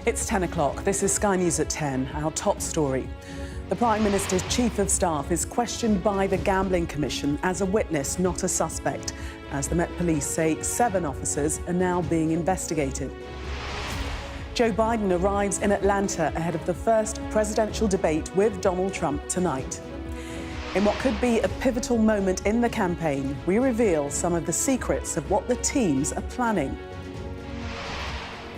It's 10 o'clock. This is Sky News at 10, our top story. The Prime Minister's Chief of Staff is questioned by the Gambling Commission as a witness, not a suspect, as the Met Police say 7 officers are now being investigated. Joe Biden arrives in Atlanta ahead of the first presidential debate with Donald Trump tonight. In what could be a pivotal moment in the campaign, we reveal some of the secrets of what the teams are planning.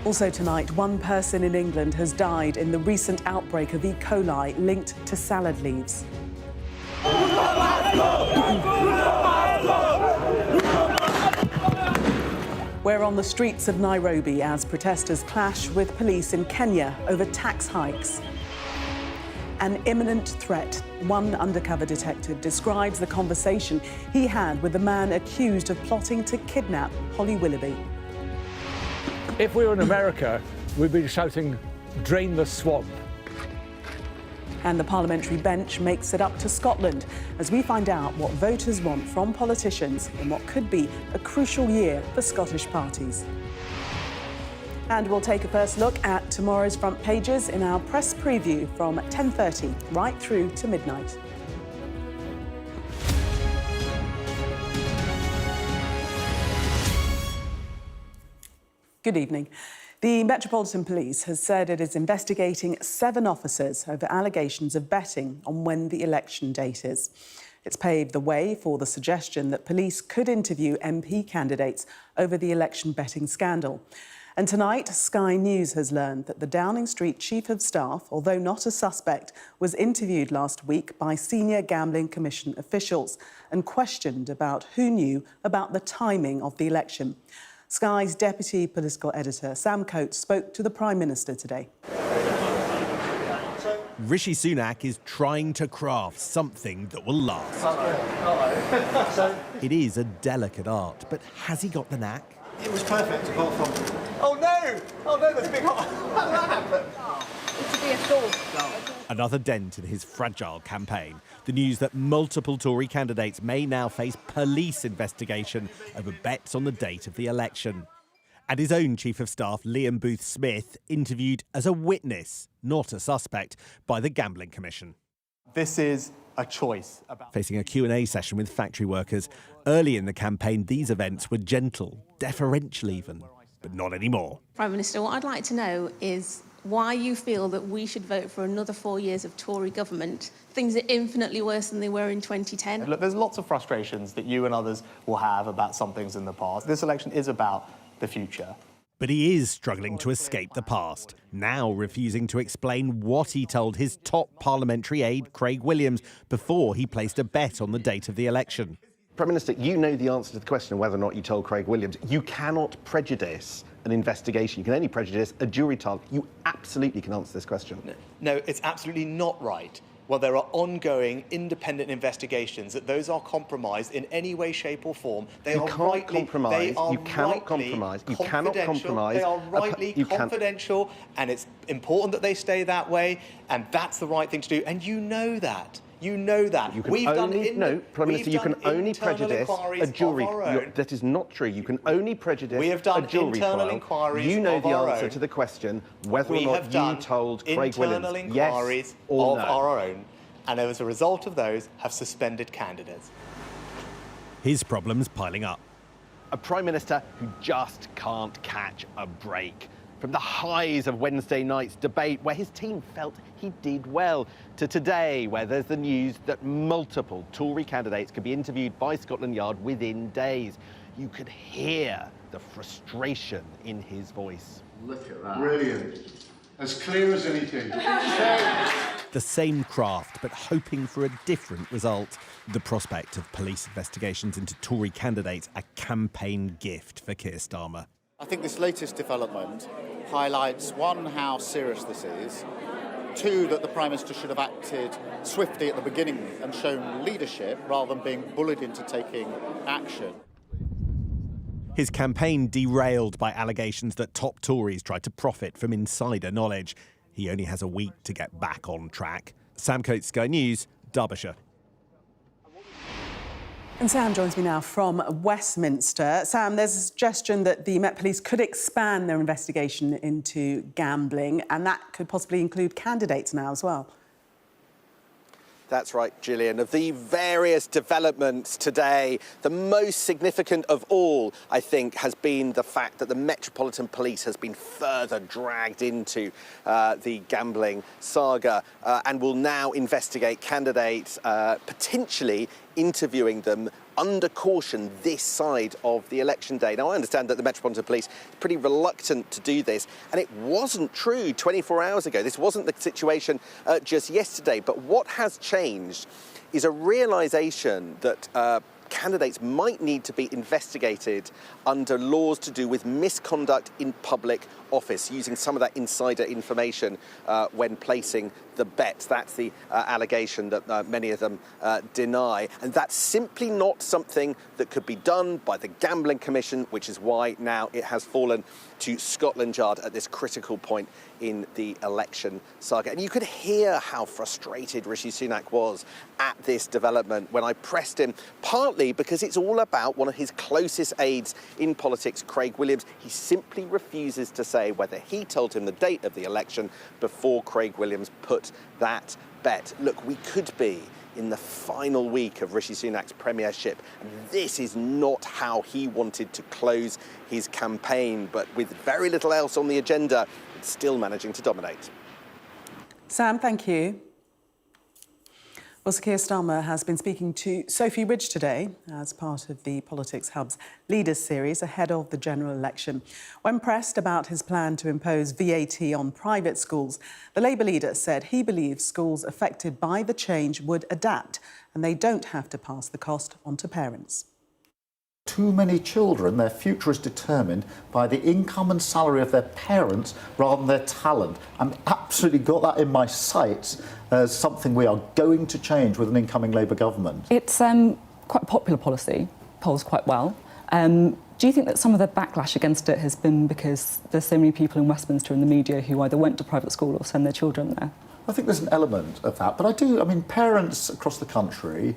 Also tonight, one person in England has died in the recent outbreak of E. coli linked to salad leaves. We're on the streets of Nairobi as protesters clash with police in Kenya over tax hikes. An imminent threat. One undercover detective describes the conversation he had with the man accused of plotting to kidnap Holly Willoughby. If we were in America, we'd be shouting, "Drain the swamp." And the parliamentary bench makes it up to Scotland as we find out what voters want from politicians in what could be a crucial year for Scottish parties. And we'll take a first look at tomorrow's front pages in our press preview from 10:30 right through to midnight. Good evening. The Metropolitan Police has said it is investigating 7 officers over allegations of betting on when the election date is. It's paved the way for the suggestion that police could interview MP candidates over the election betting scandal. And tonight, Sky News has learned that the Downing Street Chief of Staff, although not a suspect, was interviewed last week by senior Gambling Commission officials and questioned about who knew about the timing of the election. Sky's deputy political editor, Sam Coates, spoke to the Prime Minister today. Rishi Sunak is trying to craft something that will last. It is a delicate art, but has he got the knack? It was perfect, apart from... Oh no! Oh no, there's a big hole. How did that happen? It could be a thought. Another dent in his fragile campaign. The news that multiple Tory candidates may now face police investigation over bets on the date of the election. And his own Chief of Staff, Liam Booth-Smith, interviewed as a witness, not a suspect, by the Gambling Commission. This is a choice. Facing a Q&A session with factory workers. Early in the campaign, these events were gentle, deferential even, but not anymore. Prime Minister, what I'd like to know is why you feel that we should vote for another 4 years of Tory government. Things are infinitely worse than they were in 2010. Look, there's lots of frustrations that you and others will have about some things in the past. This election is about the future. But he is struggling to escape the past, now refusing to explain what he told his top parliamentary aide, Craig Williams, before he placed a bet on the date of the election. Prime Minister, you know the answer to the question of whether or not you told Craig Williams. You cannot prejudice an investigation. You can only prejudice a jury trial. You absolutely can answer this question. No, it's absolutely not right. Well, there are ongoing independent investigations that those are compromised in any way, shape or form. They are rightly confidential, and it's important that they stay that way, and that's the right thing to do, and you know that. You know that. You can Prime Minister, you can only prejudice a jury. That is not true. You can only prejudice a jury trial. We have done internal inquiries. You know the answer own. to the question whether or not you told Craig Williams. Yes or no. Of our own, and as a result of those, have suspended candidates. His problems piling up. A Prime Minister who just can't catch a break. From the highs of Wednesday night's debate, where his team felt he did well, to today, where there's the news that multiple Tory candidates could be interviewed by Scotland Yard within days. You could hear the frustration in his voice. Look at that. Brilliant. As clear as anything. The same craft, but hoping for a different result. The prospect of police investigations into Tory candidates, a campaign gift for Keir Starmer. I think this latest development highlights, one, how serious this is, two, that the Prime Minister should have acted swiftly at the beginning and shown leadership rather than being bullied into taking action. His campaign derailed by allegations that top Tories tried to profit from insider knowledge. He only has a week to get back on track. Sam Coates, Sky News, Derbyshire. And Sam joins me now from Westminster. Sam, there's a suggestion that the Met Police could expand their investigation into gambling, and that could possibly include candidates now as well. That's right, Gillian. Of the various developments today, the most significant of all, I think, has been the fact that the Metropolitan Police has been further dragged into the gambling saga and will now investigate candidates, potentially interviewing them under caution this side of the election day. Now, I understand that the Metropolitan Police is pretty reluctant to do this, and it wasn't true 24 hours ago. This wasn't the situation just yesterday. But what has changed is a realisation that candidates might need to be investigated under laws to do with misconduct in public office, using some of that insider information when placing the bets. That's the allegation that many of them deny. And that's simply not something that could be done by the Gambling Commission, which is why now it has fallen to Scotland Yard at this critical point in the election saga. And you could hear how frustrated Rishi Sunak was at this development when I pressed him, partly because it's all about one of his closest aides in politics, Craig Williams. He simply refuses to say whether he told him the date of the election before Craig Williams put that bet. Look, we could be in the final week of Rishi Sunak's premiership. This is not how he wanted to close his campaign, but with very little else on the agenda, it's still managing to dominate. Sam, thank you. Well, Sir Keir Starmer has been speaking to Sophie Ridge today as part of the Politics Hub's Leaders series ahead of the general election. When pressed about his plan to impose VAT on private schools, the Labour leader said he believes schools affected by the change would adapt and they don't have to pass the cost on to parents. Too many children, their future is determined by the income and salary of their parents rather than their talent. I'm absolutely got that in my sights as something we are going to change with an incoming Labour government. It's quite a popular policy, polls quite well. Do you think that some of the backlash against it has been because there's so many people in Westminster and the media who either went to private school or send their children there? I think there's an element of that, but I mean, parents across the country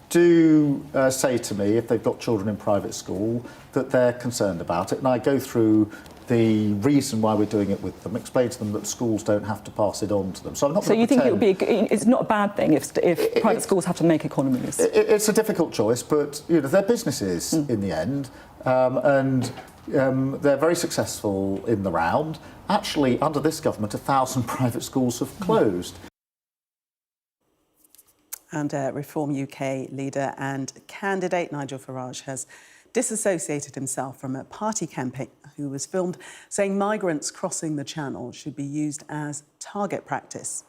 do say to me, if they've got children in private school, that they're concerned about it. And I go through the reason why we're doing it with them, explain to them that schools don't have to pass it on to them. So I'm not. So you think it would be? It's not a bad thing if private schools have to make economies. It's a difficult choice, but you know they're businesses in the end, and they're very successful in the round. Actually, under this government, 1,000 private schools have closed. And Reform UK leader and candidate Nigel Farage has disassociated himself from a party campaign who was filmed saying migrants crossing the Channel should be used as target practice.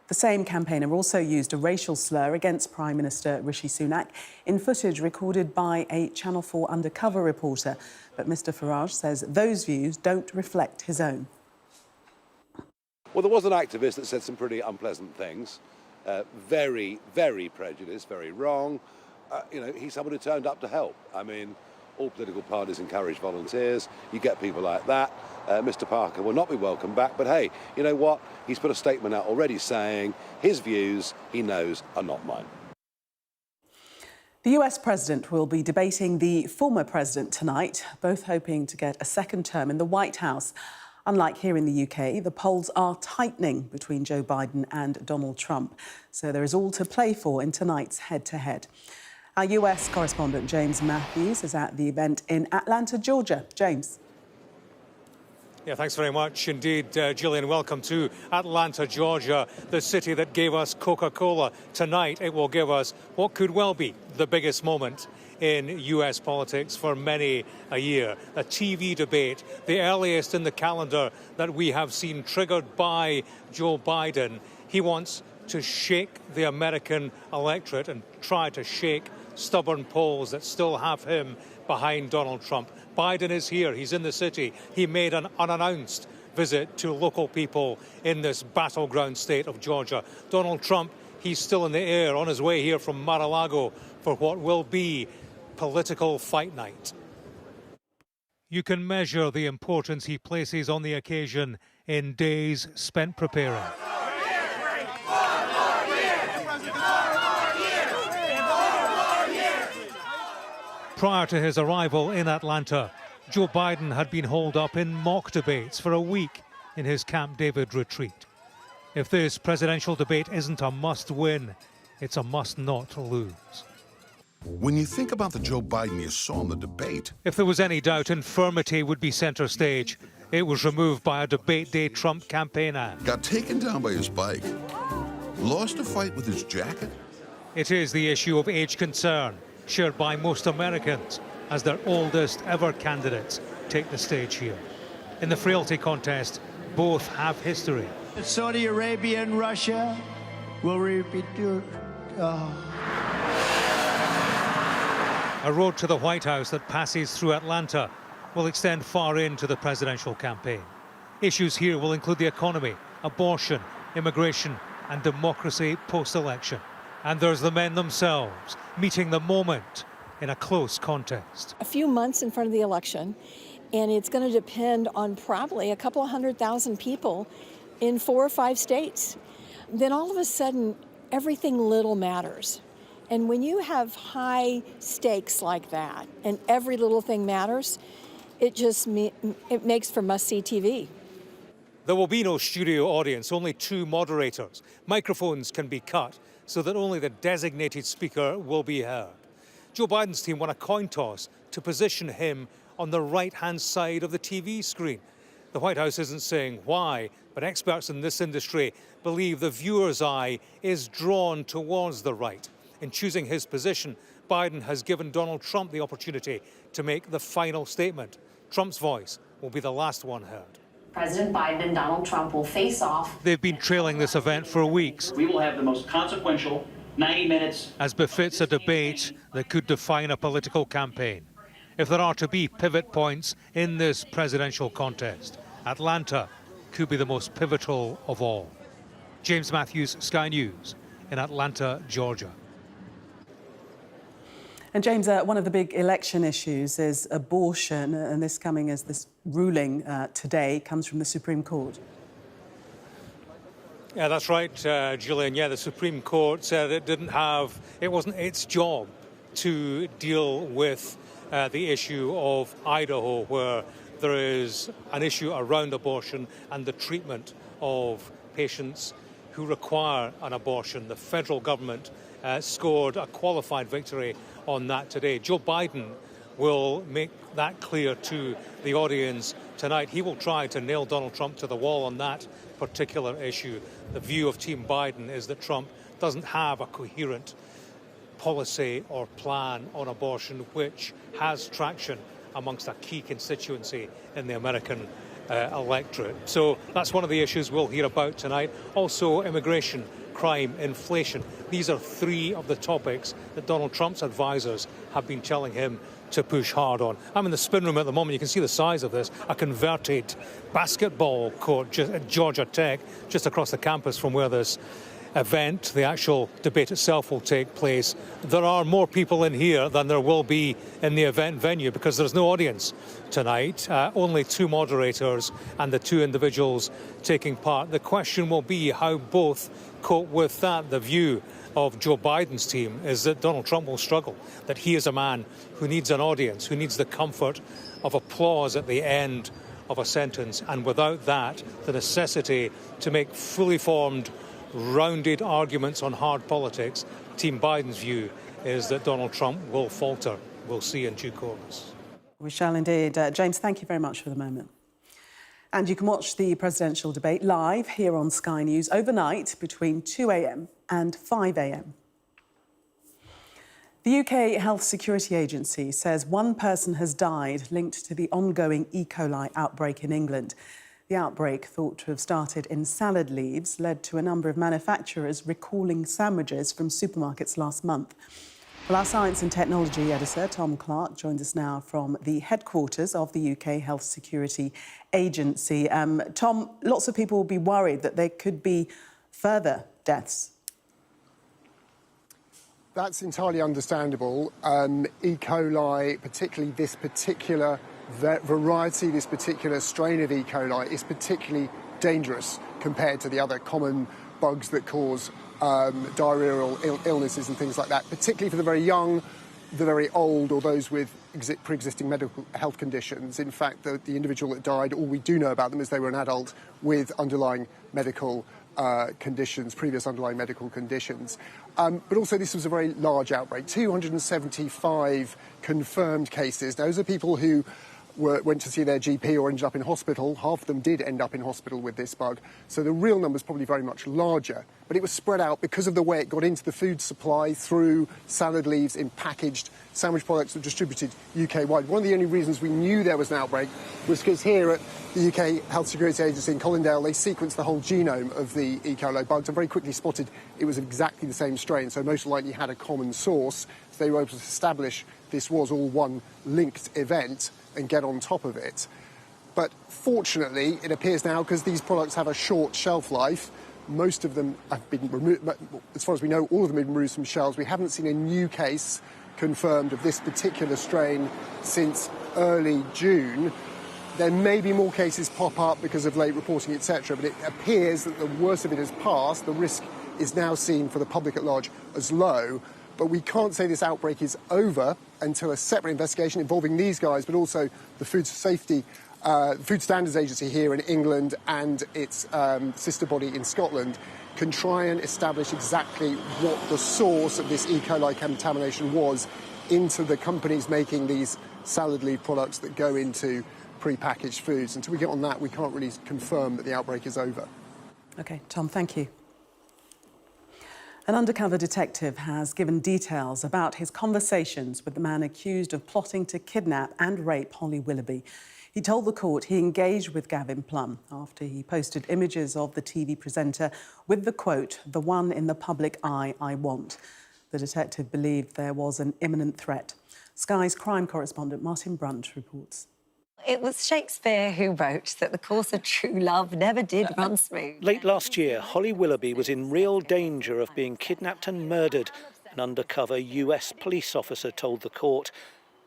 The same campaigner also used a racial slur against Prime Minister Rishi Sunak in footage recorded by a Channel 4 undercover reporter. But Mr Farage says those views don't reflect his own. Well, there was an activist that said some pretty unpleasant things. Very, very prejudiced, very wrong. You know, he's someone who turned up to help. I mean, all political parties encourage volunteers. You get people like that. Mr Parker will not be welcome back. But hey, you know what? He's put a statement out already saying his views, he knows, are not mine. The US president will be debating the former president tonight, both hoping to get a second term in the White House. Unlike here in the UK, the polls are tightening between Joe Biden and Donald Trump. So there is all to play for in tonight's head-to-head. Our US correspondent James Matthews is at the event in Atlanta, Georgia. James. Yeah, thanks very much indeed, Gillian. Welcome to Atlanta, Georgia, the city that gave us Coca-Cola. Tonight, it will give us what could well be the biggest moment in US politics for many a year. A TV debate, the earliest in the calendar that we have seen, triggered by Joe Biden. He wants to shake the American electorate and try to shake stubborn polls that still have him behind Donald Trump. Biden is here, he's in the city. He made an unannounced visit to local people in this battleground state of Georgia. Donald Trump, he's still in the air on his way here from Mar-a-Lago for what will be political fight night. You can measure the importance he places on the occasion in days spent preparing. Prior to his arrival in Atlanta, Joe Biden had been holed up in mock debates for a week in his Camp David retreat. If this presidential debate isn't a must-win, it's a must-not-lose. When you think about the Joe Biden you saw in the debate... If there was any doubt infirmity would be centre stage, it was removed by a debate day Trump campaign ad. Got taken down by his bike. Lost a fight with his jacket. It is the issue of age concern, shared by most Americans, as their oldest ever candidates take the stage here. In the frailty contest, both have history. Saudi Arabia and Russia will repeat your... A road to the White House that passes through Atlanta will extend far into the presidential campaign. Issues here will include the economy, abortion, immigration and democracy post-election. And there's the men themselves, meeting the moment in a close contest. A few months in front of the election, and it's going to depend on probably a couple of 100,000 people in 4 or 5 states. Then all of a sudden, everything little matters. And when you have high stakes like that, and every little thing matters, it makes for must-see TV. There will be no studio audience, only 2 moderators. Microphones can be cut so that only the designated speaker will be heard. Joe Biden's team won a coin toss to position him on the right-hand side of the TV screen. The White House isn't saying why, but experts in this industry believe the viewer's eye is drawn towards the right. In choosing his position, Biden has given Donald Trump the opportunity to make the final statement. Trump's voice will be the last one heard. President Biden and Donald Trump will face off. They've been trailing this event for weeks. We will have the most consequential 90 minutes. As befits a debate that could define a political campaign. If there are to be pivot points in this presidential contest, Atlanta could be the most pivotal of all. James Matthews, Sky News, in Atlanta, Georgia. And James, one of the big election issues is abortion, and this coming as this ruling today comes from the Supreme Court. Yeah, that's right, Gillian. Yeah, the Supreme Court said it wasn't its job to deal with the issue of Idaho, where there is an issue around abortion and the treatment of patients who require an abortion. The federal government scored a qualified victory on that today. Joe Biden will make that clear to the audience tonight. He will try to nail Donald Trump to the wall on that particular issue. The view of Team Biden is that Trump doesn't have a coherent policy or plan on abortion which has traction amongst a key constituency in the American electorate. So that's one of the issues we'll hear about tonight. Also, immigration, crime, inflation. These are 3 of the topics that Donald Trump's advisors have been telling him to push hard on. I'm in the spin room at the moment. You can see the size of this, a converted basketball court at Georgia Tech, just across the campus from where this event, the actual debate itself, will take place. There are more people in here than there will be in the event venue because there's no audience tonight, only 2 moderators and the 2 individuals taking part. The question will be how both cope with that. The view of Joe Biden's team is that Donald Trump will struggle, that he is a man who needs an audience, who needs the comfort of applause at the end of a sentence, and without that, the necessity to make fully formed, rounded arguments on hard politics. Team Biden's view is that Donald Trump will falter. We'll see in due course. We shall indeed. James, thank you very much for the moment. And you can watch the presidential debate live here on Sky News overnight between 2 a.m. and 5 a.m. The UK Health Security Agency says 1 person has died linked to the ongoing E. coli outbreak in England. The outbreak, thought to have started in salad leaves, led to a number of manufacturers recalling sandwiches from supermarkets last month. Well, our science and technology editor, Tom Clark, joins us now from the headquarters of the UK Health Security Agency. Tom, lots of people will be worried that there could be further deaths. That's entirely understandable. E. coli, particularly this particular variety, this particular strain of E. coli, is particularly dangerous compared to the other common bugs that cause diarrheal illnesses and things like that, particularly for the very young, the very old or those with pre-existing medical health conditions. In fact, the individual that died, all we do know about them is they were an adult with underlying medical conditions, previous underlying medical conditions. But also this was a very large outbreak, 275 confirmed cases. Those are people who went to see their GP or ended up in hospital. Half of them did end up in hospital with this bug. So the real number is probably very much larger. But it was spread out because of the way it got into the food supply through salad leaves in packaged sandwich products that were distributed UK-wide. One of the only reasons we knew there was an outbreak was because here at the UK Health Security Agency in Colindale, they sequenced the whole genome of the E. coli bugs and very quickly spotted it was exactly the same strain, so most likely had a common source. So they were able to establish this was all one linked event and get on top of it. But fortunately, it appears now, because these products have a short shelf life, most of them have been removed, as far as we know, all of them have been removed from shelves. We haven't seen a new case confirmed of this particular strain since early June. There may be more cases pop up because of late reporting, etc., but it appears that the worst of it has passed. The risk is now seen for the public at large as low. But we can't say this outbreak is over until a separate investigation involving these guys, but also the Food Standards Agency here in England and its sister body in Scotland can try and establish exactly what the source of this E. coli contamination was into the companies making these salad leaf products that go into pre-packaged foods. Until we get on that, we can't really confirm that the outbreak is over. OK, Tom, thank you. An undercover detective has given details about his conversations with the man accused of plotting to kidnap and rape Holly Willoughby. He told the court he engaged with Gavin Plum after he posted images of the TV presenter with the quote, "The one in the public eye I want." The detective believed there was an imminent threat. Sky's crime correspondent Martin Brunt reports. It was Shakespeare who wrote that the course of true love never did run smooth. Late last year, Holly Willoughby was in real danger of being kidnapped and murdered, an undercover US police officer told the court.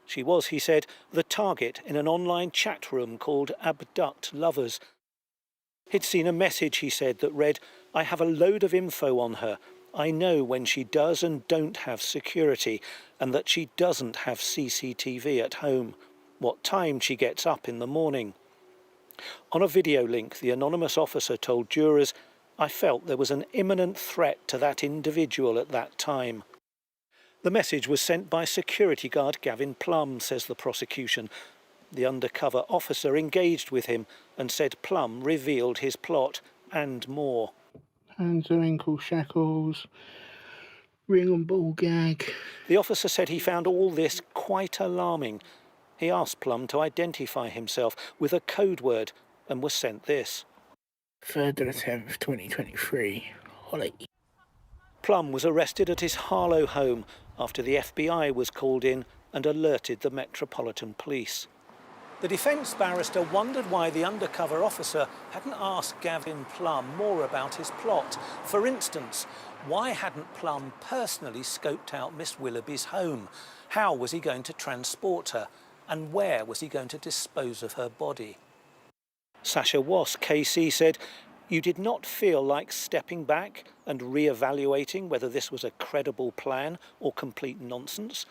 She was, he said, the target in an online chat room called Abduct Lovers. He'd seen a message, he said, that read, "I have a load of info on her. I know when she does and don't have security, and that she doesn't have CCTV at home. What time she gets up in the morning." On a video link, the anonymous officer told jurors, "I felt there was an imminent threat to that individual at that time." The message was sent by security guard Gavin Plum, says the prosecution. The undercover officer engaged with him and said Plum revealed his plot and more. Hands and ankle shackles, ring and ball gag. The officer said he found all this quite alarming. He asked Plum to identify himself with a code word and was sent this. 3rd of the 10th, 2023, Holly. Plum was arrested at his Harlow home after the FBI was called in and alerted the Metropolitan Police. The defence barrister wondered why the undercover officer hadn't asked Gavin Plum more about his plot. For instance, why hadn't Plum personally scoped out Miss Willoughby's home? How was he going to transport her? And where was he going to dispose of her body? Sasha Wass, KC, said, "You did not feel like stepping back and re-evaluating whether this was a credible plan or complete nonsense?"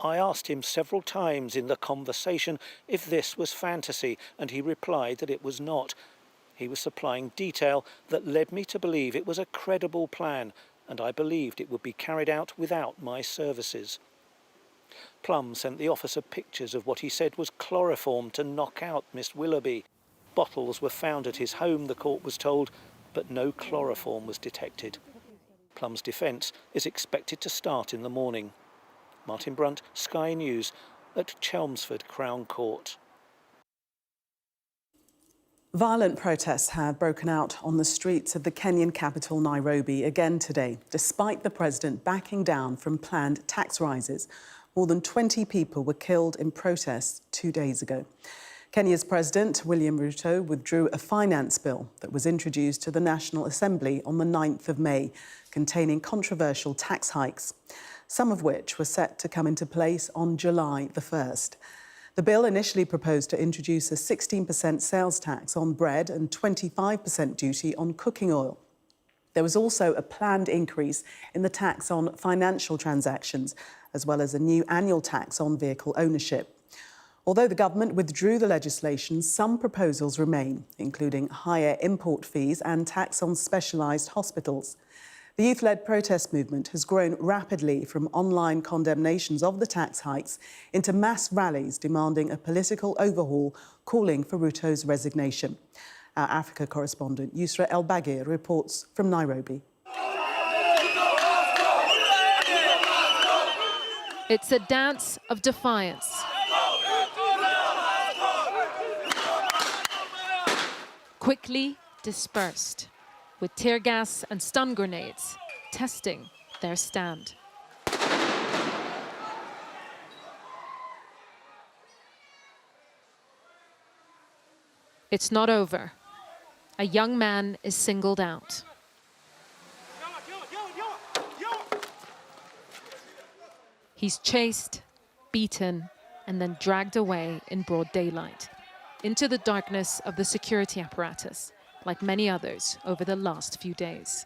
I asked him several times in the conversation if this was fantasy, and he replied that it was not. He was supplying detail that led me to believe it was a credible plan, and I believed it would be carried out without my services. Plum sent the officer pictures of what he said was chloroform to knock out Miss Willoughby. Bottles were found at his home, the court was told, but no chloroform was detected. Plum's defence is expected to start in the morning. Martin Brunt, Sky News, at Chelmsford Crown Court. Violent protests have broken out on the streets of the Kenyan capital, Nairobi, again today, despite the president backing down from planned tax rises. More than 20 people were killed in protests 2 days ago. Kenya's President, William Ruto, withdrew a finance bill that was introduced to the National Assembly on the 9th of May, containing controversial tax hikes, some of which were set to come into place on July the 1st. The bill initially proposed to introduce a 16% sales tax on bread and 25% duty on cooking oil. There was also a planned increase in the tax on financial transactions as well as a new annual tax on vehicle ownership. Although the government withdrew the legislation, some proposals remain, including higher import fees and tax on specialised hospitals. The youth-led protest movement has grown rapidly from online condemnations of the tax hikes into mass rallies demanding a political overhaul, calling for Ruto's resignation. Our Africa correspondent Yusra El-Bagir reports from Nairobi. It's a dance of defiance. Quickly dispersed, with tear gas and stun grenades testing their stand. It's not over. A young man is singled out. He's chased, beaten, and then dragged away in broad daylight, into the darkness of the security apparatus, like many others over the last few days.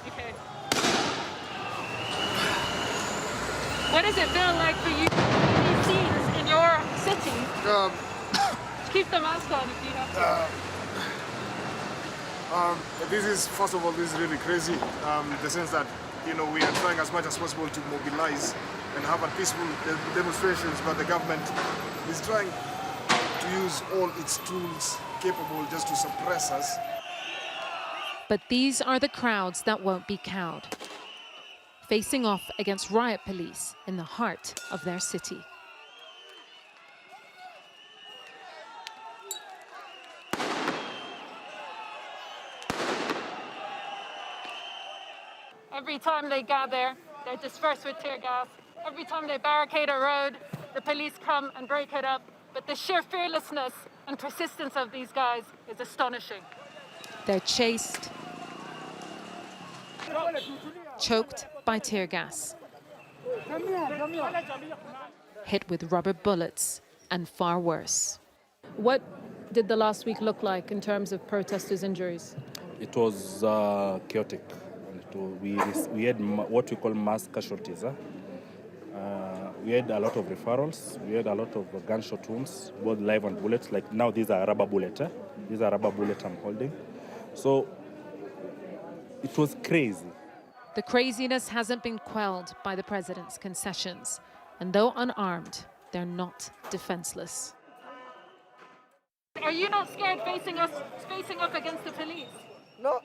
Okay. What does it feel like for you to be scenes in your city? Keep the mask on if you have to. This is, first of all, this is really crazy. The sense that, you know, we are trying as much as possible to mobilize and have a peaceful demonstrations, but the government is trying to use all its tools capable just to suppress us. But these are the crowds that won't be cowed, facing off against riot police in the heart of their city. Every time they gather, they're dispersed with tear gas. Every time they barricade a road, the police come and break it up. But the sheer fearlessness and persistence of these guys is astonishing. They're chased, choked by tear gas, hit with rubber bullets, and far worse. What did the last week look like in terms of protesters' injuries? It was chaotic. We had what we call mass casualties. We had a lot of referrals. We had a lot of gunshot wounds, both live and bullets. Like now, these are rubber bullets. These are rubber bullets I'm holding. So it was crazy. The craziness hasn't been quelled by the president's concessions. And though unarmed, they're not defenseless. Are you not scared facing up against the police? No,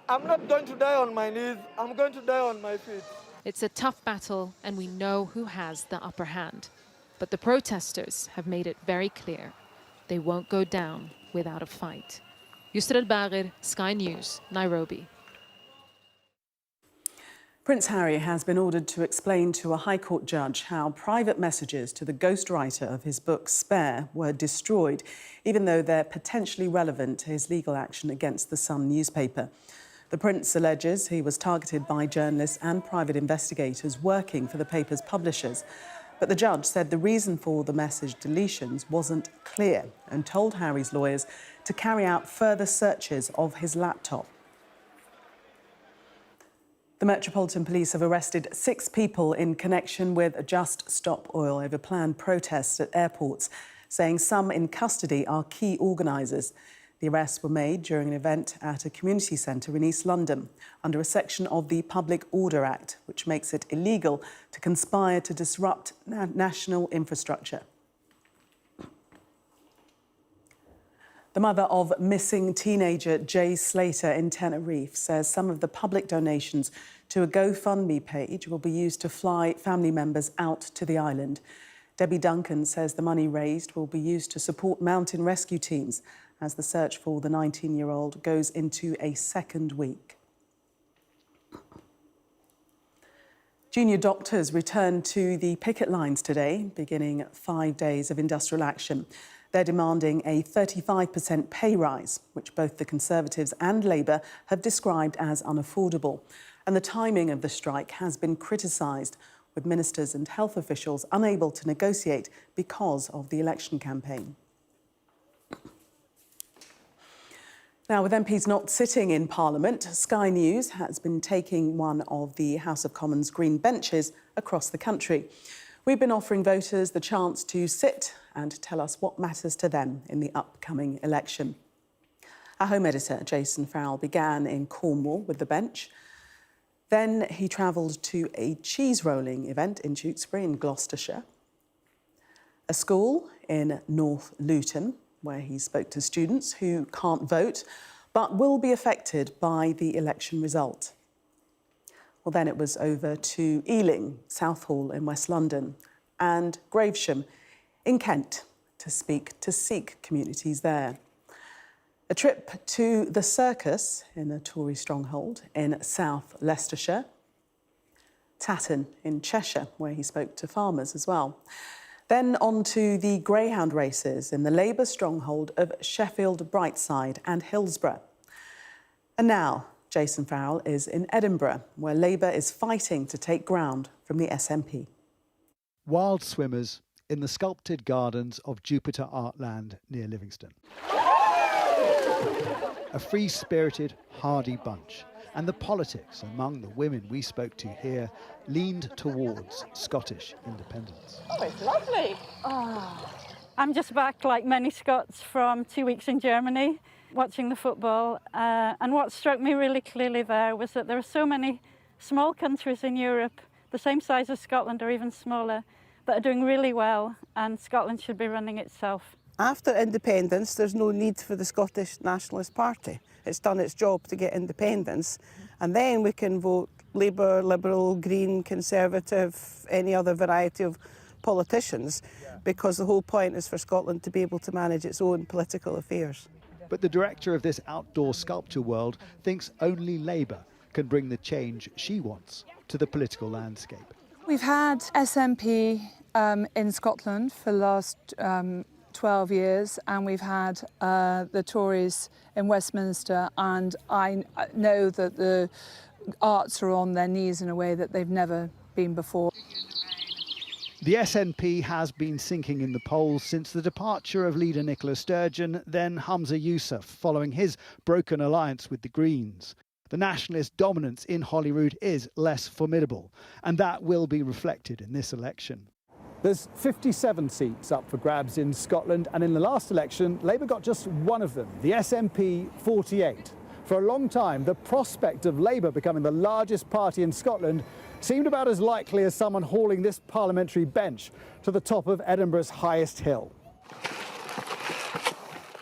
I'm not going to die on my knees. I'm going to die on my feet. It's a tough battle, and we know who has the upper hand. But the protesters have made it very clear they won't go down without a fight. Yusra El-Bagir, Sky News, Nairobi. Prince Harry has been ordered to explain to a High Court judge how private messages to the ghostwriter of his book Spare were destroyed, even though they're potentially relevant to his legal action against the Sun newspaper. The Prince alleges he was targeted by journalists and private investigators working for the paper's publishers. But the judge said the reason for the message deletions wasn't clear and told Harry's lawyers to carry out further searches of his laptop. The Metropolitan Police have arrested 6 people in connection with Just Stop Oil over planned protests at airports, saying some in custody are key organisers. The arrests were made during an event at a community centre in East London under a section of the Public Order Act, which makes it illegal to conspire to disrupt national infrastructure. The mother of missing teenager Jay Slater in Tenerife says some of the public donations to a GoFundMe page will be used to fly family members out to the island. Debbie Duncan says the money raised will be used to support mountain rescue teams as the search for the 19-year-old goes into a second week. Junior doctors returned to the picket lines today, beginning 5 days of industrial action. They're demanding a 35% pay rise, which both the Conservatives and Labour have described as unaffordable. And the timing of the strike has been criticised, with ministers and health officials unable to negotiate because of the election campaign. Now, with MPs not sitting in Parliament, Sky News has been taking one of the House of Commons green benches across the country. We've been offering voters the chance to sit and tell us what matters to them in the upcoming election. Our home editor, Jason Farrell, began in Cornwall with the bench. Then he travelled to a cheese rolling event in Tewkesbury in Gloucestershire, a school in North Luton, where he spoke to students who can't vote but will be affected by the election result. Well, then it was over to Ealing, Southall in West London, and Gravesham in Kent to speak to Sikh communities there. A trip to the circus in a Tory stronghold in South Leicestershire. Tatton in Cheshire, where he spoke to farmers as well. Then on to the greyhound races in the Labour stronghold of Sheffield, Brightside and Hillsborough. And now, Jason Farrell is in Edinburgh, where Labour is fighting to take ground from the SNP. Wild swimmers in the sculpted gardens of Jupiter Artland near Livingston. A free-spirited, hardy bunch. And the politics among the women we spoke to here leaned towards Scottish independence. Oh, it's lovely. Oh. I'm just back, like many Scots, from 2 weeks in Germany, watching the football. And what struck me really clearly there was that there are so many small countries in Europe, the same size as Scotland or even smaller, that are doing really well, and Scotland should be running itself. After independence, there's no need for the Scottish Nationalist Party. It's done its job to get independence, and then we can vote Labour, Liberal, Green, Conservative, any other variety of politicians, because the whole point is for Scotland to be able to manage its own political affairs. But the director of this outdoor sculpture world thinks only Labour can bring the change she wants to the political landscape. We've had SNP in Scotland for the last 12 years, and we've had the Tories in Westminster, and I know that the arts are on their knees in a way that they've never been before. The SNP has been sinking in the polls since the departure of leader Nicola Sturgeon, then Humza Yousaf, following his broken alliance with the Greens. The nationalist dominance in Holyrood is less formidable, and that will be reflected in this election. There's 57 seats up for grabs in Scotland, and in the last election, Labour got just one of them, the SNP 48. For a long time, the prospect of Labour becoming the largest party in Scotland seemed about as likely as someone hauling this parliamentary bench to the top of Edinburgh's highest hill.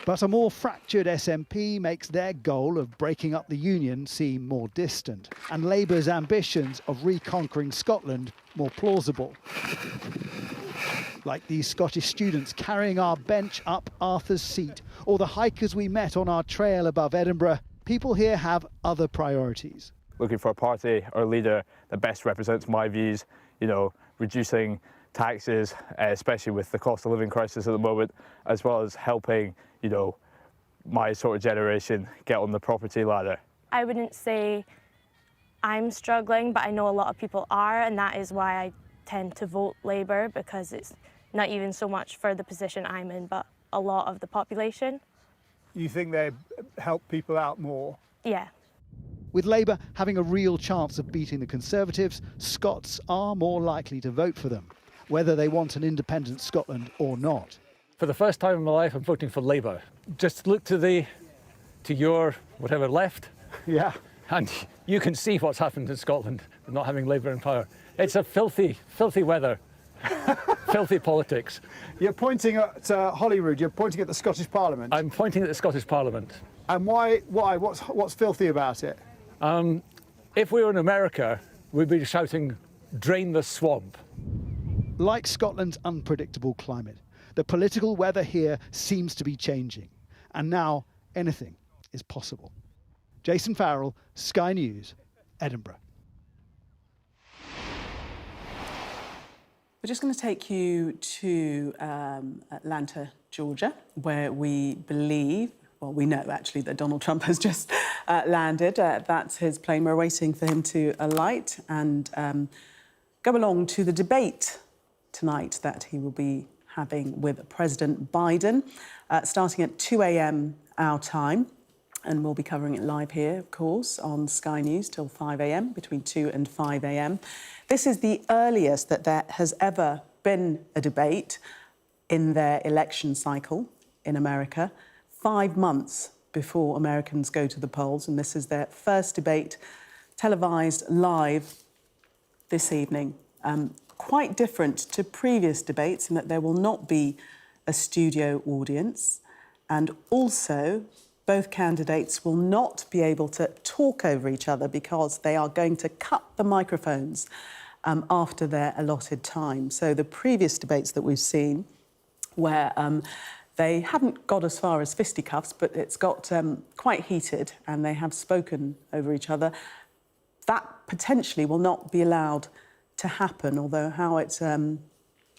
But a more fractured SNP makes their goal of breaking up the union seem more distant, and Labour's ambitions of reconquering Scotland more plausible. Like these Scottish students carrying our bench up Arthur's Seat, or the hikers we met on our trail above Edinburgh, people here have other priorities. Looking for a party or leader that best represents my views, reducing taxes, especially with the cost of living crisis at the moment, as well as helping, my sort of generation get on the property ladder. I wouldn't say I'm struggling, but I know a lot of people are, and that is why I tend to vote Labour, because it's not even so much for the position I'm in, but a lot of the population. You think they help people out more? Yeah. With Labour having a real chance of beating the Conservatives, Scots are more likely to vote for them, whether they want an independent Scotland or not. For the first time in my life, I'm voting for Labour. Just look to your whatever left. Yeah. And you can see what's happened in Scotland with not having Labour in power. It's a filthy, filthy weather. Filthy politics. You're pointing at Holyrood, you're pointing at the Scottish Parliament. I'm pointing at the Scottish Parliament. And why? What's filthy about it? If we were in America, we'd be shouting, "Drain the swamp." Like Scotland's unpredictable climate, the political weather here seems to be changing. And now anything is possible. Jason Farrell, Sky News, Edinburgh. We're just going to take you to Atlanta, Georgia, where we believe, well, we know actually that Donald Trump has just landed. That's his plane. We're waiting for him to alight and go along to the debate tonight that he will be having with President Biden, starting at 2 a.m. our time. and we'll be covering it live here, of course, on Sky News till 5 a.m, between 2 and 5 a.m. This is the earliest that there has ever been a debate in their election cycle in America, 5 months before Americans go to the polls, and this is their first debate televised live this evening. Quite different to previous debates in that there will not be a studio audience, and also both candidates will not be able to talk over each other because they are going to cut the microphones after their allotted time. So the previous debates that we've seen where they haven't got as far as fisticuffs, but it's got quite heated and they have spoken over each other, that potentially will not be allowed to happen, although how it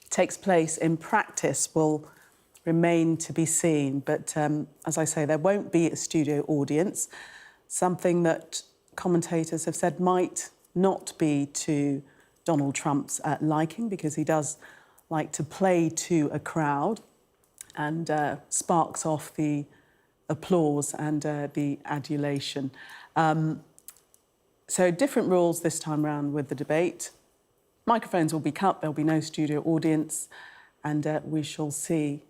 takes place in practice will remain to be seen. But as I say, there won't be a studio audience, something that commentators have said might not be to Donald Trump's liking, because he does like to play to a crowd and sparks off the applause and the adulation. So different rules this time round with the debate. Microphones will be cut, there'll be no studio audience, and we shall see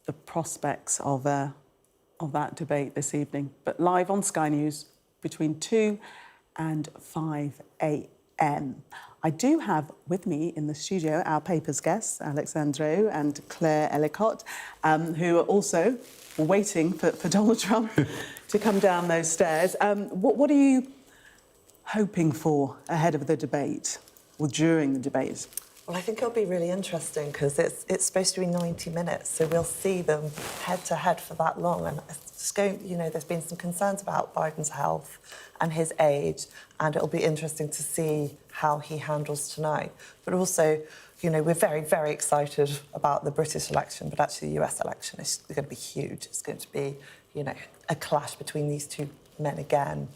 the prospects of that debate this evening. But live on Sky News between 2 and 5 a.m. I do have with me in the studio our papers guests, Alexandro and Claire Ellicott, who are also waiting for Donald Trump to come down those stairs. What are you hoping for ahead of the debate or during the debate? Well, I think it'll be really interesting because it's supposed to be 90 minutes, so we'll see them head to head for that long. And it's just going, you know, there's been some concerns about Biden's health and his age, and it'll be interesting to see how he handles tonight. But also, you know, we're very, very excited about the British election, but actually the US election is going to be huge. It's going to be, you know, a clash between these two men again.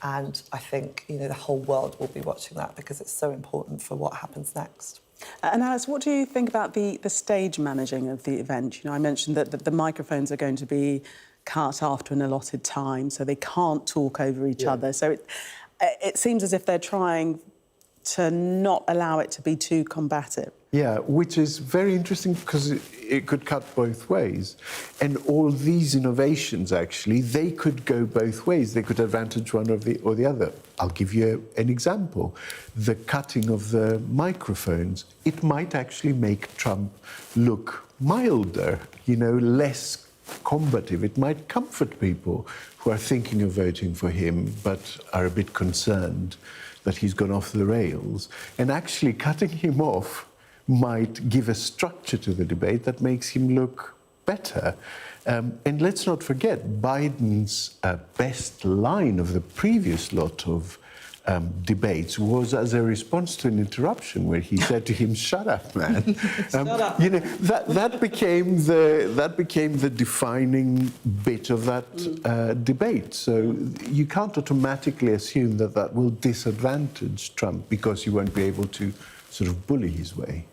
And I think, you know, the whole world will be watching that because it's so important for what happens next. And Alice, what do you think about the stage managing of the event? You know, I mentioned that the microphones are going to be cut after an allotted time, so they can't talk over each other. So it seems as if they're trying to not allow it to be too combative. Yeah, which is very interesting because it could cut both ways. And all these innovations, actually, they could go both ways. They could advantage one or the other. I'll give you an example. The cutting of the microphones, it might actually make Trump look milder, you know, less combative. It might comfort people who are thinking of voting for him but are a bit concerned that he's gone off the rails. And actually cutting him off might give a structure to the debate that makes him look better. And let's not forget, Biden's best line of the previous lot of debates was as a response to an interruption where he said to him, "Shut up, man." Shut up. You know, that became the defining bit of that debate. So you can't automatically assume that will disadvantage Trump because he won't be able to sort of bully his way.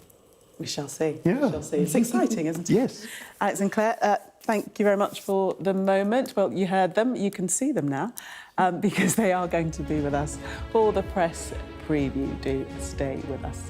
We shall see. Yeah. We shall see. It's exciting, isn't it? Yes. Alex and Claire, thank you very much for the moment. Well, you heard them. You can see them now because they are going to be with us for the press preview. Do stay with us.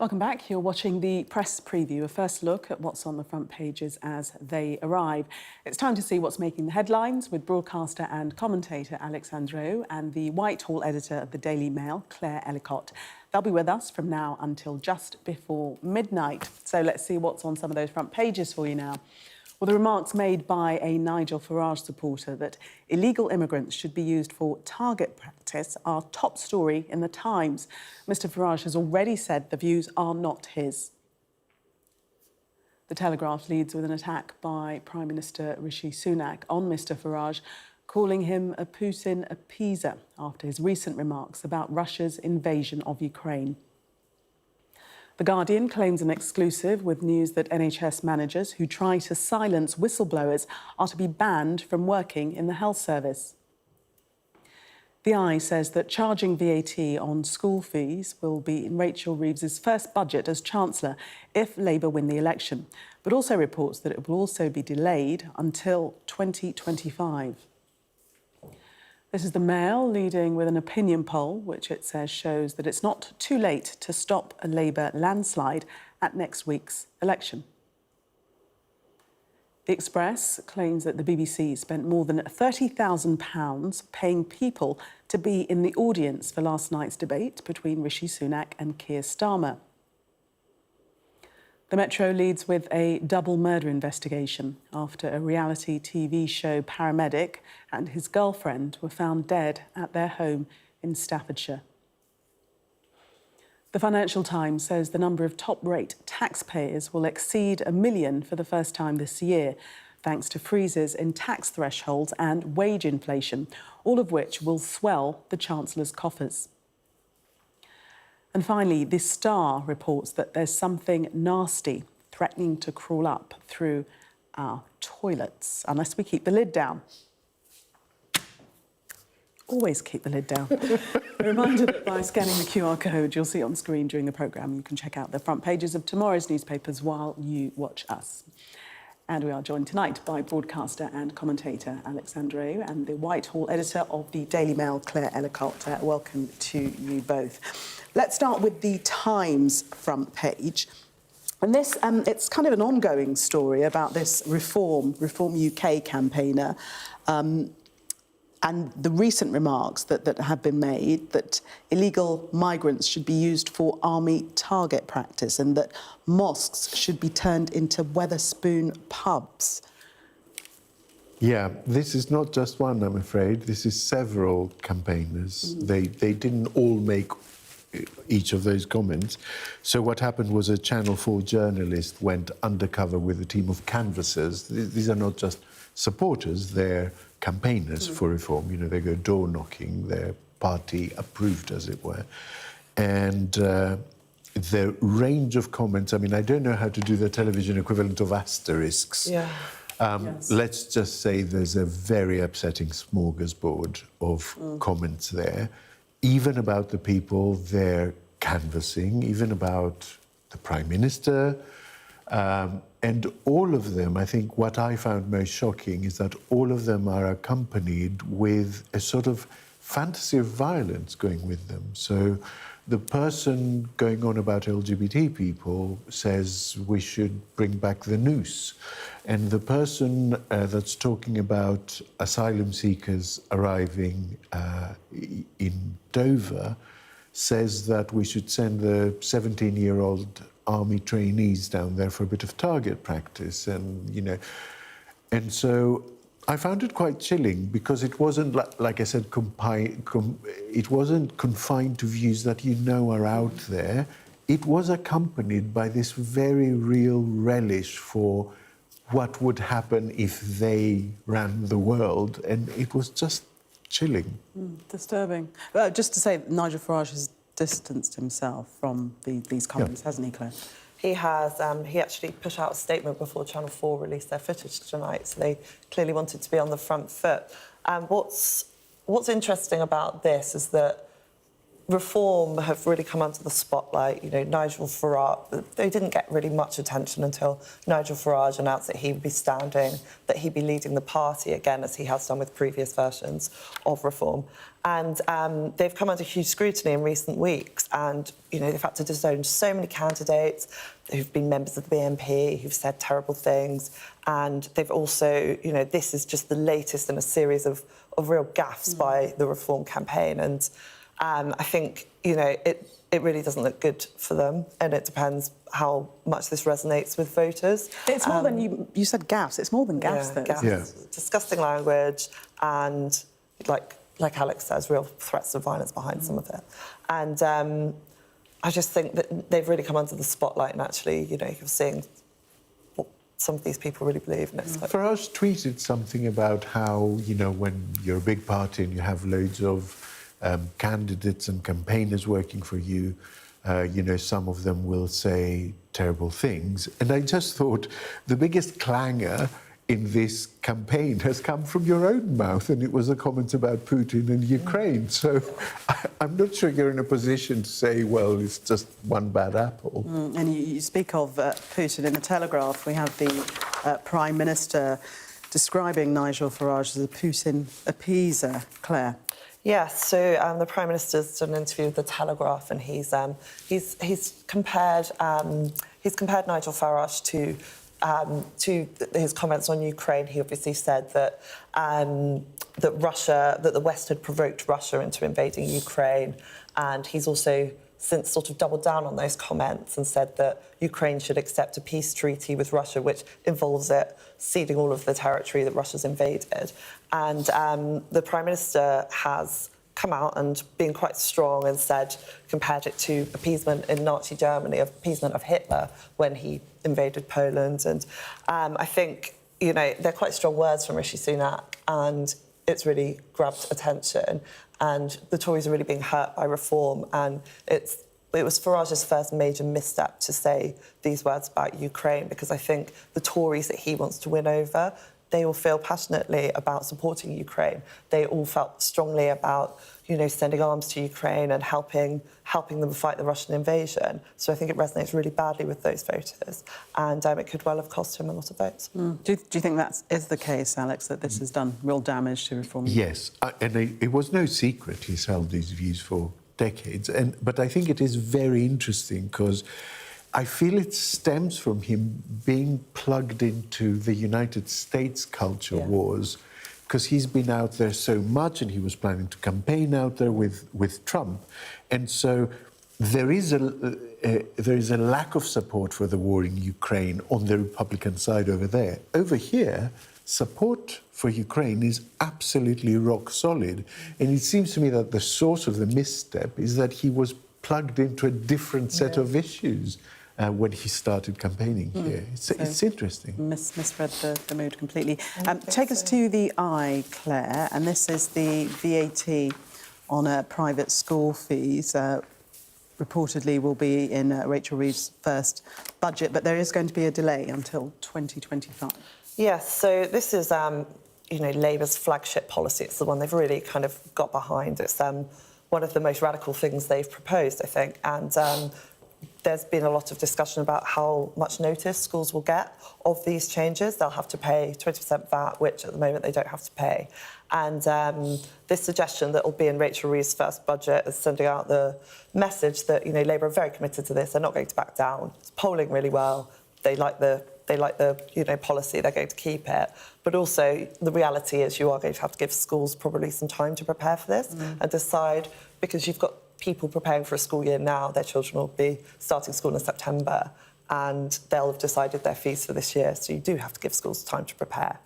Welcome back. You're watching the press preview, a first look at what's on the front pages as they arrive. It's time to see what's making the headlines with broadcaster and commentator Alex Andreou and the Whitehall editor of the Daily Mail, Claire Ellicott. They'll be with us from now until just before midnight. So let's see what's on some of those front pages for you now. Well, the remarks made by a Nigel Farage supporter that illegal immigrants should be used for target practice are top story in The Times. Mr Farage has already said the views are not his. The Telegraph leads with an attack by Prime Minister Rishi Sunak on Mr Farage, calling him a Putin appeaser after his recent remarks about Russia's invasion of Ukraine. The Guardian claims an exclusive with news that NHS managers who try to silence whistleblowers are to be banned from working in the health service. The Eye says that charging VAT on school fees will be in Rachel Reeves's first budget as Chancellor if Labour win the election, but also reports that it will also be delayed until 2025. This is the Mail leading with an opinion poll, which it says shows that it's not too late to stop a Labour landslide at next week's election. The Express claims that the BBC spent more than £30,000 paying people to be in the audience for last night's debate between Rishi Sunak and Keir Starmer. The Metro leads with a double murder investigation after a reality TV show paramedic and his girlfriend were found dead at their home in Staffordshire. The Financial Times says the number of top-rate taxpayers will exceed 1 million for the first time this year, thanks to freezes in tax thresholds and wage inflation, all of which will swell the Chancellor's coffers. And finally, The Star reports that there's something nasty threatening to crawl up through our toilets, unless we keep the lid down. Always keep the lid down. A reminder that by scanning the QR code you'll see on screen during the programme, you can check out the front pages of tomorrow's newspapers while you watch us. And we are joined tonight by broadcaster and commentator Alex Andreou and the Whitehall editor of the Daily Mail, Claire Ellicott. Welcome to you both. Let's start with the Times front page. And this, it's kind of an ongoing story about this Reform UK campaigner and the recent remarks that have been made that illegal migrants should be used for army target practice and that mosques should be turned into Wetherspoon pubs. Yeah, this is not just one, I'm afraid. This is several campaigners. They didn't all make each of those comments. So what happened was a Channel 4 journalist went undercover with a team of canvassers. These are not just supporters, they're campaigners for reform. You know, they go door knocking, they're party approved, as it were. And the range of comments, I mean, I don't know how to do the television equivalent of asterisks. Yeah. Yes. Let's just say there's a very upsetting smorgasbord of comments there, even about the people they're canvassing, even about the Prime Minister. And all of them, I think what I found most shocking is that all of them are accompanied with a sort of fantasy of violence going with them. So the person going on about LGBT people says we should bring back the noose. And the person that's talking about asylum seekers arriving in Dover says that we should send the 17-year-old army trainees down there for a bit of target practice. And, you know, and so I found it quite chilling because it wasn't, like I said, it wasn't confined to views that you know are out there. It was accompanied by this very real relish for what would happen if they ran the world. And it was just chilling. Disturbing. Just to say, Nigel Farage has distanced himself from these comments, hasn't he, Claire? He has. He actually put out a statement before Channel 4 released their footage tonight, so they clearly wanted to be on the front foot. What's interesting about this is that Reform have really come under the spotlight. You know, Nigel Farage, they didn't get really much attention until Nigel Farage announced that he would be standing, that he'd be leading the party again, as he has done with previous versions of Reform. And they've come under huge scrutiny in recent weeks. And, you know, they've had to disown so many candidates who've been members of the BNP, who've said terrible things. And they've also, you know, this is just the latest in a series of real gaffes by the Reform campaign. And I think, you know, it really doesn't look good for them, and it depends how much this resonates with voters. It's more than you said gaffes. It's more than gaffes, though. Gaffes. Disgusting language, and like Alex says, real threats of violence behind some of it. And I just think that they've really come under the spotlight, and actually, you know, you're seeing what some of these people really believe. And it's like... Farage tweeted something about how, you know, when you're a big party and you have loads of candidates and campaigners working for you, you know, some of them will say terrible things. And I just thought the biggest clangor in this campaign has come from your own mouth, and it was a comment about Putin and Ukraine. So I'm not sure you're in a position to say, well, it's just one bad apple. And you speak of Putin in the Telegraph. We have the Prime Minister describing Nigel Farage as a Putin appeaser. Claire? Yes, so the Prime Minister's done an interview with the Telegraph, and he's compared Nigel Farage to his comments on Ukraine. He obviously said that that the West had provoked Russia into invading Ukraine, and he's also since sort of doubled down on those comments and said that Ukraine should accept a peace treaty with Russia, which involves it ceding all of the territory that Russia's invaded. And the Prime Minister has come out and been quite strong and compared it to appeasement in Nazi Germany, appeasement of Hitler when he invaded Poland. And I think, you know, they're quite strong words from Rishi Sunak, and it's really grabbed attention. And the Tories are really being hurt by Reform, and it was Farage's first major misstep to say these words about Ukraine, because I think the Tories that he wants to win over, they all feel passionately about supporting Ukraine. They all felt strongly about, you know, sending arms to Ukraine and helping them fight the Russian invasion. So I think it resonates really badly with those voters, and it could well have cost him a lot of votes. Do you think that is the case, Alex, that this has done real damage to Reform? Yes, and it was no secret he's held these views for decades. But I think it is very interesting because I feel it stems from him being plugged into the United States culture wars, because he's been out there so much, and he was planning to campaign out there with Trump. And so there is a lack of support for the war in Ukraine on the Republican side over there. Over here, support for Ukraine is absolutely rock solid. And it seems to me that the source of the misstep is that he was plugged into a different set of issues when he started campaigning here. It's interesting. Misread the mood completely. Take us to the eye, Claire, and this is the VAT on private school fees. Reportedly will be in Rachel Reeves' first budget, but there is going to be a delay until 2025. Yes, so this is, you know, Labour's flagship policy. It's the one they've really kind of got behind. It's one of the most radical things they've proposed, I think, and there's been a lot of discussion about how much notice schools will get of these changes. They'll have to pay 20% VAT, which at the moment they don't have to pay. And this suggestion that will be in Rachel Reeves' first budget is sending out the message that, you know, Labour are very committed to this. They're not going to back down. It's polling really well. They like the you know, policy. They're going to keep it. But also the reality is you are going to have to give schools probably some time to prepare for this and decide, because you've got people preparing for a school year now. Their children will be starting school in September, and they'll have decided their fees for this year. So you do have to give schools time to prepare.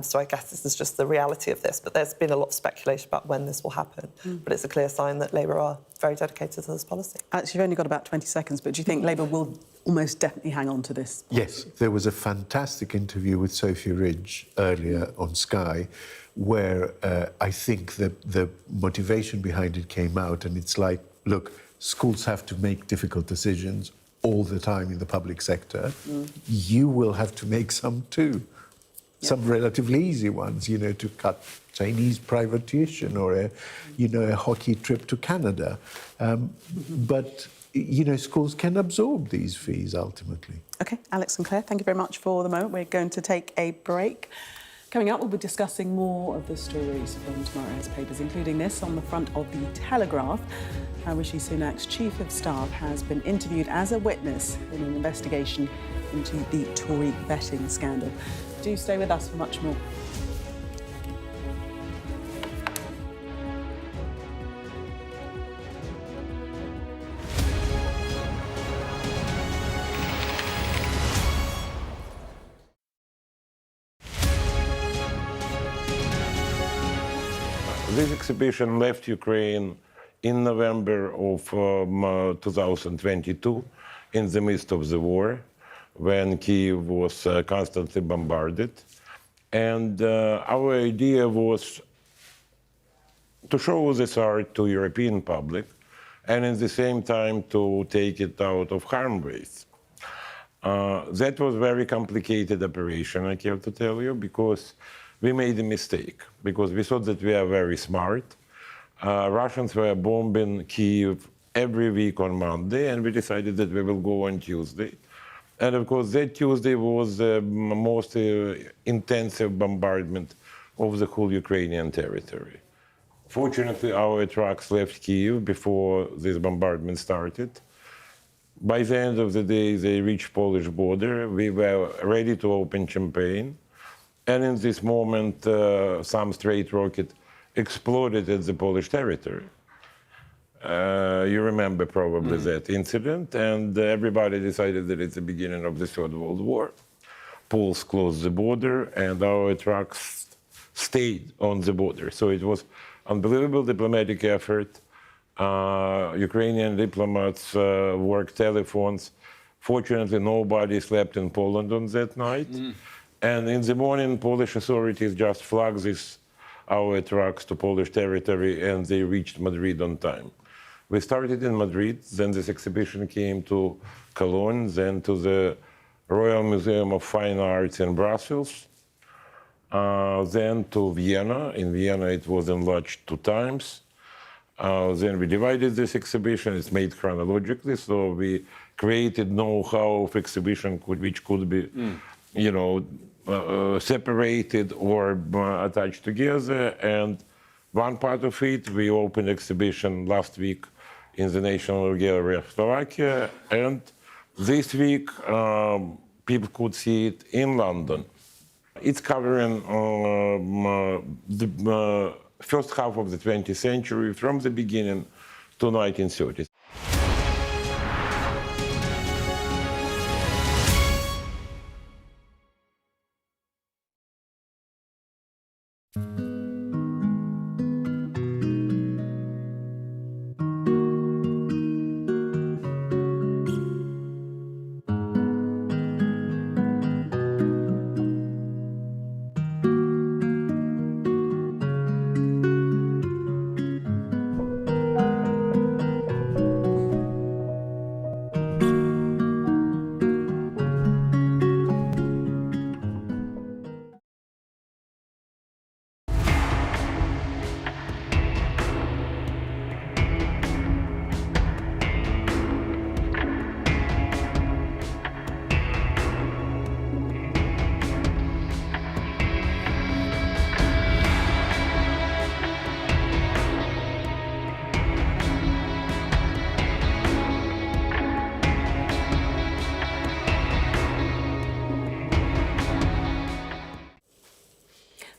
So I guess this is just the reality of this. But there's been a lot of speculation about when this will happen. But it's a clear sign that Labour are very dedicated to this policy. Alex, you've only got about 20 seconds, but do you think Labour will almost definitely hang on to this policy? Yes, there was a fantastic interview with Sophie Ridge earlier on Sky, where I think the motivation behind it came out, and it's like, look, schools have to make difficult decisions all the time in the public sector. You will have to make some too. some relatively easy ones, you know, to cut Chinese private tuition or a hockey trip to Canada. But, you know, schools can absorb these fees ultimately. OK, Alex and Claire, thank you very much for the moment. We're going to take a break. Coming up, we'll be discussing more of the stories from tomorrow's papers, including this on the front of the Telegraph. Rishi Sunak's Chief of Staff has been interviewed as a witness in an investigation into the Tory betting scandal. Do stay with us for much more. This exhibition left Ukraine in November of 2022, in the midst of the war, when Kyiv was constantly bombarded. And our idea was to show this art to European public, and at the same time to take it out of harm ways. That was a very complicated operation, I have to tell you, because we made a mistake, because we thought that we are very smart. Russians were bombing Kyiv every week on Monday, and we decided that we will go on Tuesday. And of course, that Tuesday was the most intensive bombardment of the whole Ukrainian territory. Fortunately, our trucks left Kyiv before this bombardment started. By the end of the day, they reached Polish border. We were ready to open champagne. And in this moment, some straight rocket exploded at the Polish territory. You remember probably that incident, and everybody decided that it's the beginning of the Third World War. Poles closed the border, and our trucks stayed on the border. So it was unbelievable diplomatic effort. Ukrainian diplomats worked telephones. Fortunately, nobody slept in Poland on that night. And in the morning, Polish authorities just flagged our trucks to Polish territory, and they reached Madrid on time. We started in Madrid, then this exhibition came to Cologne, then to the Royal Museum of Fine Arts in Brussels, then to Vienna. In Vienna, it was enlarged 2 times. Then we divided this exhibition. It's made chronologically, so we created know-how of exhibition which could be, you know, separated or attached together. And one part of it, we opened exhibition last week in the National Gallery of Slovakia, and this week people could see it in London. It's covering the first half of the 20th century, from the beginning to 1930s.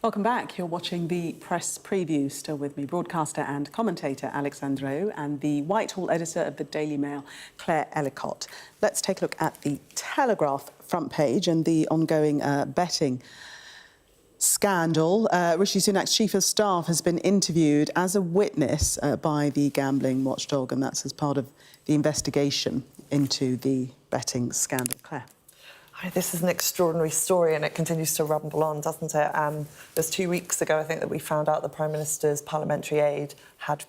Welcome back. You're watching the press preview. Still with me, broadcaster and commentator Alex Andreou and the Whitehall editor of the Daily Mail, Claire Ellicott. Let's take a look at the Telegraph front page and the ongoing betting scandal. Rishi Sunak's Chief of Staff has been interviewed as a witness by the gambling watchdog, and that's as part of the investigation into the betting scandal. Claire. This is an extraordinary story and it continues to rumble on, doesn't it? It was 2 weeks ago, I think, that we found out the Prime Minister's parliamentary aide had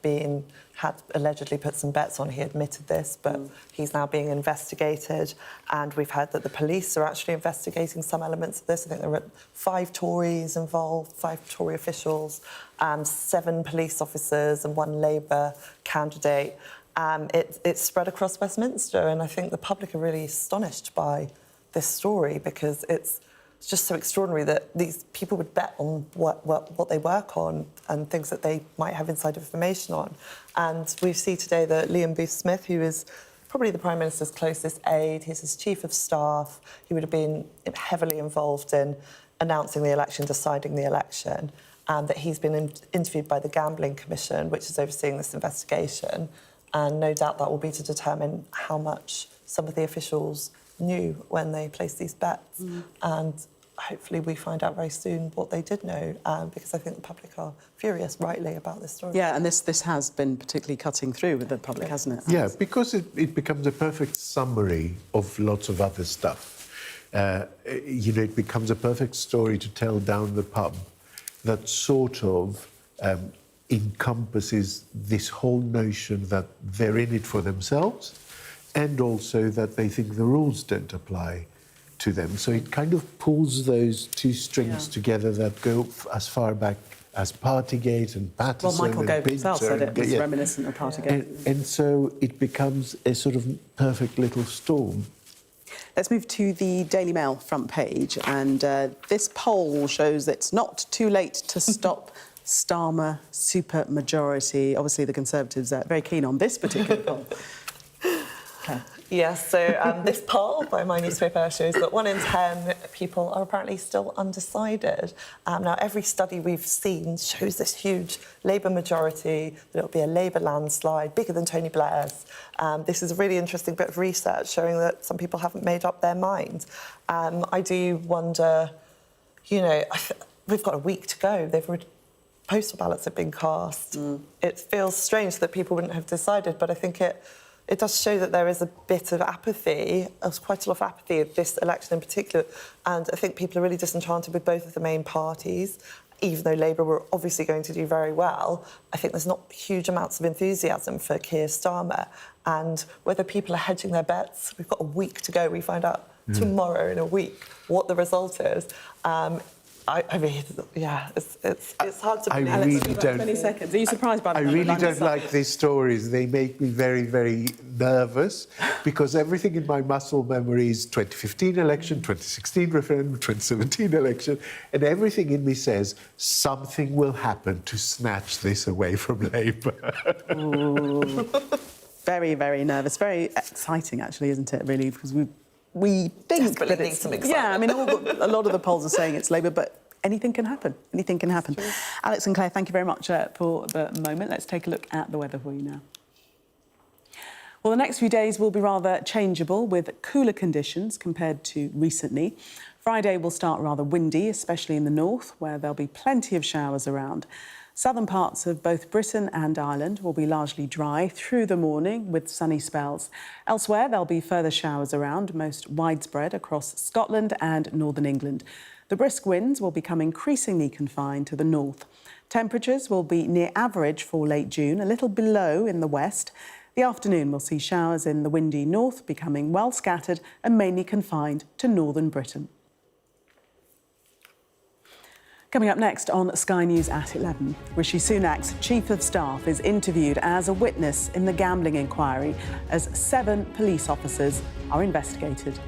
allegedly put some bets on. He admitted this, but he's now being investigated. And we've heard that the police are actually investigating some elements of this. I think there were 5 Tories involved, 5 Tory officials, 7 police officers and 1 Labour candidate. It's spread across Westminster, and I think the public are really astonished by this story because it's just so extraordinary that these people would bet on what they work on and things that they might have inside information on. And we see today that Liam Booth-Smith, who is probably the Prime Minister's closest aide, he's his Chief of Staff, he would have been heavily involved in announcing the election, deciding the election, and that he's been interviewed by the Gambling Commission, which is overseeing this investigation. And no doubt that will be to determine how much some of the officials knew when they placed these bets. And hopefully we find out very soon what they did know, because I think the public are furious, rightly, about this story. Yeah, and this has been particularly cutting through with the public, hasn't it? Yeah, because it becomes a perfect summary of lots of other stuff. It becomes a perfect story to tell down the pub that sort of encompasses this whole notion that they're in it for themselves, and also that they think the rules don't apply to them. So it kind of pulls those 2 strings together that go as far back as Partygate and Patterson. Well, Michael Gove himself said it was reminiscent of Partygate. And so it becomes a sort of perfect little storm. Let's move to the Daily Mail front page, and this poll shows it's not too late to stop Starmer supermajority. Obviously, the Conservatives are very keen on this particular poll. Yes, so this poll by my newspaper shows that 1 in 10 people are apparently still undecided. Now, every study we've seen shows this huge Labour majority, that it'll be a Labour landslide, bigger than Tony Blair's. This is a really interesting bit of research showing that some people haven't made up their mind. I do wonder, we've got a week to go. Postal ballots have been cast. It feels strange that people wouldn't have decided, but I think it does show that there is a bit of apathy. There's quite a lot of apathy of this election in particular, and I think people are really disenchanted with both of the main parties. Even though Labour were obviously going to do very well, I think there's not huge amounts of enthusiasm for Keir Starmer. And whether people are hedging their bets, we've got a week to go. We find out tomorrow in a week what the result is. I mean, yeah, it's hard to believe. I really don't. 20 seconds. Are you surprised by that? I really don't like these stories. They make me very, very nervous because everything in my muscle memory is 2015 election, 2016 referendum, 2017 election, and everything in me says something will happen to snatch this away from Labour. Very, very nervous. Very exciting, actually, isn't it, really? Because we think that it's... some excitement. Yeah, I mean, a lot of the polls are saying it's Labour, but anything can happen. Anything can happen. True. Alex and Claire, thank you very much for the moment. Let's take a look at the weather for you now. Well, the next few days will be rather changeable with cooler conditions compared to recently. Friday will start rather windy, especially in the north, where there'll be plenty of showers around. Southern parts of both Britain and Ireland will be largely dry through the morning with sunny spells. Elsewhere, there'll be further showers around, most widespread across Scotland and northern England. The brisk winds will become increasingly confined to the north. Temperatures will be near average for late June, a little below in the west. The afternoon will see showers in the windy north becoming well scattered and mainly confined to northern Britain. Coming up next on Sky News at 11, Rishi Sunak's Chief of Staff is interviewed as a witness in the gambling inquiry as 7 police officers are investigated.